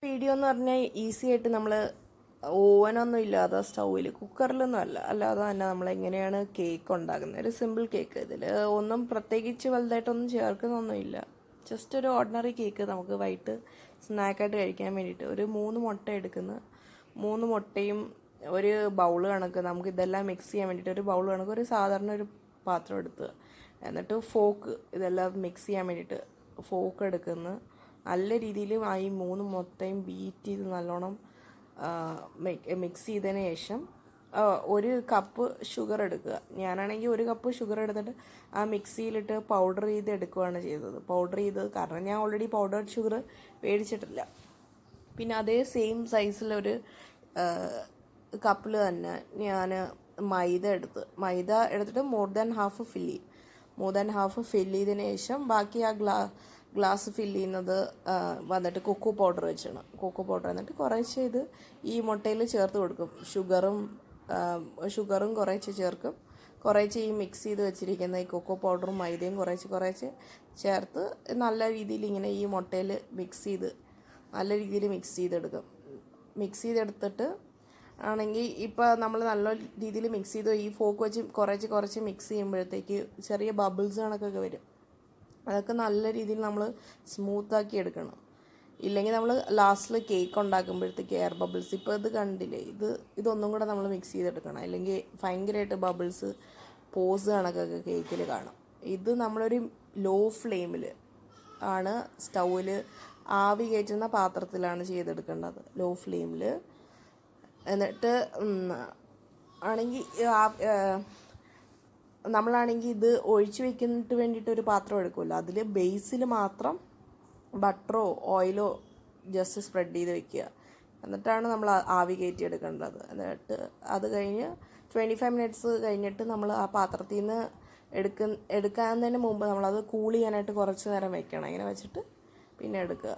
Video എന്ന് പറഞ്ഞാൽ easy ആയിട്ട് നമ്മൾ ഓവനൊന്നും ഇല്ലാതെ സ്റ്റൗവിൽ കുക്കറിലൊന്നും അല്ലാതെ തന്നെ നമ്മൾ എങ്ങനെയാണ് കേക്ക് ഉണ്ടാക്കുന്നത്. ഒരു സിമ്പിൾ കേക്ക്. ഇതിൽ ഒന്നും പ്രത്യേകിച്ച് വലുതായിട്ടൊന്നും ചേർക്കുന്നൊന്നുമില്ല. ജസ്റ്റ് ഒരു ഓർഡിനറി കേക്ക് നമുക്ക് വൈകിട്ട് സ്നാക്കായിട്ട് കഴിക്കാൻ വേണ്ടിയിട്ട് ഒരു 3 മുട്ട എടുക്കുന്ന 3 മുട്ടയും ഒരു ബൗൾ കണക്ക് നമുക്ക് ഇതെല്ലാം മിക്സ് ചെയ്യാൻ വേണ്ടിയിട്ട് ഒരു ബൗൾ കണക്ക് ഒരു സാധാരണ ഒരു പാത്രം എടുത്ത് എന്നിട്ട് ഫോക്ക് ഇതെല്ലാം മിക്സ് ചെയ്യാൻ വേണ്ടിയിട്ട് ഫോക്ക് എടുക്കുന്ന നല്ല രീതിയിൽ ഈ 3 മുട്ടയും ബീറ്റ് ചെയ്ത് നല്ലോണം മിക്സ് ചെയ്തതിന് ശേഷം ഒരു കപ്പ് ഷുഗർ എടുക്കുക. ഞാനാണെങ്കിൽ ഒരു കപ്പ് ഷുഗർ എടുത്തിട്ട് ആ മിക്സിയിലിട്ട് പൗഡർ ചെയ്ത് എടുക്കുകയാണ് ചെയ്തത്. കാരണം ഞാൻ ഓൾറെഡി പൗഡർഡ് ഷുഗർ മേടിച്ചിട്ടില്ല. പിന്നെ അതേ സെയിം സൈസിലൊരു കപ്പിൽ തന്നെ ഞാൻ മൈദ എടുത്തിട്ട് മോർ ദാൻ ഹാഫ് ഫില്ല് ചെയ്തതിന് ശേഷം ബാക്കി ആ ഗ്ലാസ് ഫില്ല് ചെയ്യുന്നത് വന്നിട്ട് കൊക്കോ പൗഡർ വെച്ചാണ്. കൊക്കോ പൗഡർ എന്നിട്ട് കുറേശ്ശെ ഇത് ഈ മുട്ടയിൽ ചേർത്ത് കൊടുക്കും. ഷുഗറും കുറേശ്ശെ ചേർക്കും. കുറേശ്ശെ ഈ മിക്സ് ചെയ്ത് വെച്ചിരിക്കുന്ന ഈ കൊക്കോ പൗഡറും മൈദയും കുറേശ്ശെ ചേർത്ത് നല്ല രീതിയിൽ ഇങ്ങനെ ഈ മുട്ടയിൽ നല്ല രീതിയിൽ മിക്സ് ചെയ്തെടുത്തിട്ട് ആണെങ്കിൽ ഇപ്പോൾ നമ്മൾ നല്ല രീതിയിൽ മിക്സ് ചെയ്ത് ഈ ഫോക്ക് വെച്ച് കുറച്ച് മിക്സ് ചെയ്യുമ്പോഴത്തേക്ക് ചെറിയ ബബിൾസ് കണക്കൊക്കെ വരും. അതൊക്കെ നല്ല രീതിയിൽ നമ്മൾ സ്മൂത്താക്കി എടുക്കണം. ഇല്ലെങ്കിൽ നമ്മൾ ലാസ്റ്റിൽ കേക്ക് ഉണ്ടാക്കുമ്പോഴത്തേക്ക് എയർ ബബിൾസ് ഇപ്പോൾ ഇത് കണ്ടില്ലേ, ഇതൊന്നും കൂടെ നമ്മൾ മിക്സ് ചെയ്തെടുക്കണം. അല്ലെങ്കിൽ ഭയങ്കരമായിട്ട് ബബിൾസ് പോസ് കണക്കൊക്കെ കേക്കിൽ കാണും. ഇത് നമ്മളൊരു ലോ ഫ്ലെയിമിൽ ആണ് സ്റ്റൗവിൽ ആവി കയറ്റുന്ന പാത്രത്തിലാണ് ചെയ്തെടുക്കേണ്ടത്. ലോ ഫ്ലെയിമിൽ എന്നിട്ട് ആണെങ്കിൽ നമ്മളാണെങ്കിൽ ഇത് ഒഴിച്ച് വെക്കുന്നതിന് വേണ്ടിയിട്ട് ഒരു പാത്രം എടുക്കുമല്ലോ, അതിൽ ബേസിൽ മാത്രം ബട്ടറോ ഓയിലോ ജസ്റ്റ് സ്പ്രെഡ് ചെയ്ത് വെക്കുക. എന്നിട്ടാണ് നമ്മൾ ആവി കയറ്റി എടുക്കേണ്ടത്. എന്നിട്ട് അത് കഴിഞ്ഞ് 25 മിനിറ്റ്സ് കഴിഞ്ഞിട്ട് നമ്മൾ ആ പാത്രത്തിൽ നിന്ന് എടുക്കുന്നതിന് മുമ്പ് നമ്മളത് കൂൾ ചെയ്യാനായിട്ട് കുറച്ച് നേരം വെക്കണം. ഇങ്ങനെ വെച്ചിട്ട് പിന്നെ എടുക്കുക.